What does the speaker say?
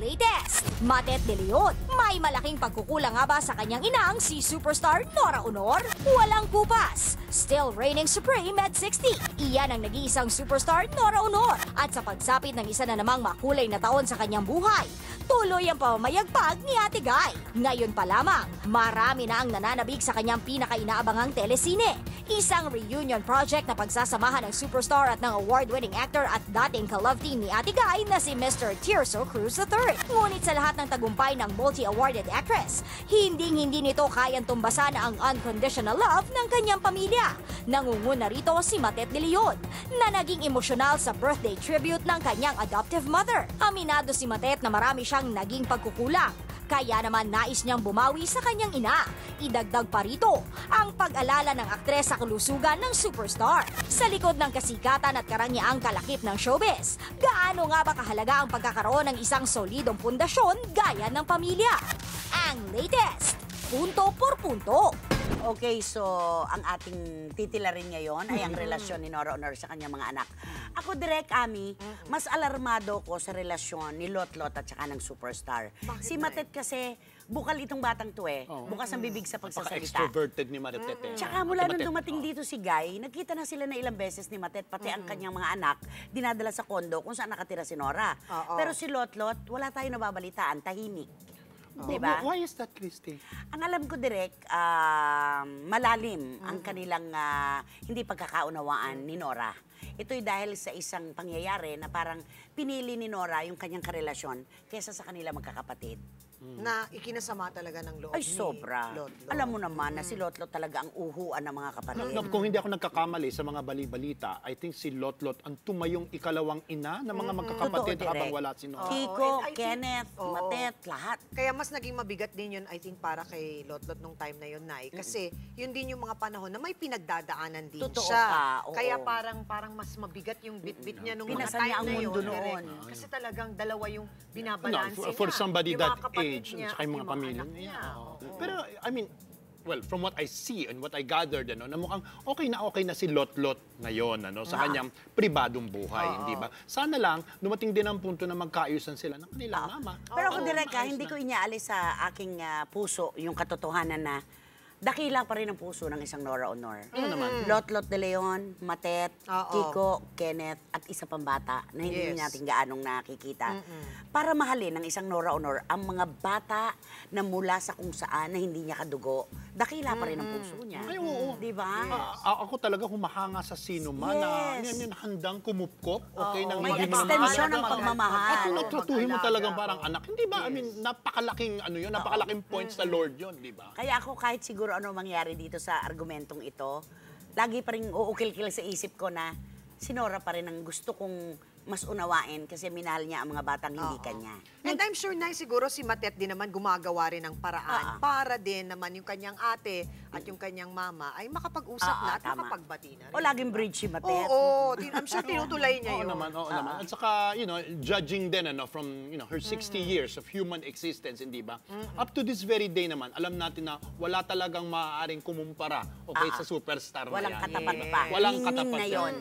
latest, Matet de Leon, may malaking pagkukulang nga ba sa kanyang inang si superstar Nora Honor? Walang kupas. Still reigning supreme at 60. Iyan ang nag-iisang superstar Nora Honor. At sa pagsapit ng isa na namang makulay na taon sa kanyang buhay, tuloy ang pamamayagpag ni Ate Guy. Ngayon pa lamang, marami na ang nananabig sa kanyang pinakainaabangang telesine. Isang reunion project na pagsasamahan ng superstar at ng award-winning actor at dating ka-love team ni Ate Guy na si Mr. Tirso Cruz III. Ngunit sa lahat ng tagumpay ng multi-awarded actress, hindi nito kayang tumbasan ang unconditional love ng kanyang pamilya. Nangunguna rito si Matet de Leon na naging emosyonal sa birthday tribute ng kanyang adoptive mother. Aminado si Matet na marami siyang naging pagkukulang. Kaya naman nais niyang bumawi sa kanyang ina. Idagdag pa rito ang pag-alala ng aktres sa kalusugan ng superstar. Sa likod ng kasikatan at karangyang kalakip ng showbiz, gaano nga ba kahalaga ang pagkakaroon ng isang solidong pundasyon gaya ng pamilya? Ang latest, punto por punto. Okay, so ang ating titilarin ngayon ay ang relasyon ni Nora Honor sa kanyang mga anak. Ako, Direk Ami, mas alarmado ko sa relasyon ni Lotlot at saka ng superstar. Si Matet kasi, bukal itong batang to eh. Bukas ang bibig sa pagsasalita. Extroverted ni Maritet eh. Tsaka mula nung dumating dito si Guy, nagkita na sila na ilang beses ni Matet, pati ang kanyang mga anak, dinadala sa kondo kung saan nakatira si Nora. Pero si Lotlot, wala tayong nababalitaan, tahimik. Diba? Why is that, Christy? Ang alam ko, Direk, malalim ang kanilang hindi pagkakaunawaan ni Nora. Ito'y dahil sa isang pangyayari na parang pinili ni Nora yung kanyang karelasyon kaysa sa kanila magkakapatid. Na ikinasama talaga ng loob Ay, ni sobra. Lotlot. Alam mo naman na si Lotlot talaga ang uhuan ng mga kapatid. Kung hindi ako nagkakamali sa mga bali-balita, I think si Lotlot ang tumayong ikalawang ina ng mga magkakapatid Totoo, habang Direk. wala si Nora. Kiko, and I think- Kenneth, Matet, lahat. Kaya mas naging mabigat din yun, I think, para kay Lotlot nung time na yun, Nay. Kasi yun din yung mga panahon na may pinagdadaanan din Totoo siya. ka, oo. Kaya parang mas mabigat yung bit-bit niya nung mga Pinasa time niya ang na yun. mundo Direk. noon. Kasi talagang dalawa yung binabalanse niya. For somebody Yung that mga kapatid age, niya at saka yung at mga pamilya anak niya. oo. Pero, I mean, well, from what I see and what I gathered, na mukhang okay na si Lotlot ngayon, sa kanyang pribadong buhay, hindi ba? Sana lang, dumating din ang punto na magkaayusan sila ng kanilang mama. Pero ako, Direk, ayos hindi na. ko inyaalis sa aking puso yung katotohanan na dakila pa rin ang puso ng isang Nora Honor. Ano naman? Lotlot de Leon, Matet, Oo. Kiko, Kenneth, at isa pang bata na hindi Yes. natin gaanong nakikita. Para mahalin ng isang Nora Honor ang mga bata na mula sa kung saan na hindi niya kadugo, dakila pa rin ang puso niya. Ay, oo. Di ba? Ako talaga humahanga sa sino man na Yes. handang kumupkop, okay, nang May hindi mo extension ng mahalaga. pagmamahal. At kung tratuhin mo Mag-alaga, talagang parang anak, hindi ba? I mean, napakalaking napakalaking points sa Lord yun, di ba? Kaya ako kahit siguro ano mangyari dito sa argumentong ito, lagi pa rin uukil-kil sa isip ko na si Nora pa rin ang gusto kong mas unawain kasi minahal niya ang mga batang hindi kanya. And I'm sure na siguro si Matet din naman gumagawa rin ng paraan para din naman yung kanyang ate at yung kanyang mama ay makapag-usap na at tama. makapagbati na rin. O laging bridge si Matet. Oo, I'm sure tinutulay niya Oo yun. naman, oo naman. At saka, judging din from, her 60 years of human existence, hindi ba? Up to this very day naman, alam natin na wala talagang maaaring kumumpara sa superstar na Walang yan. katapat pa. Walang Hingin katapat na yan. yon.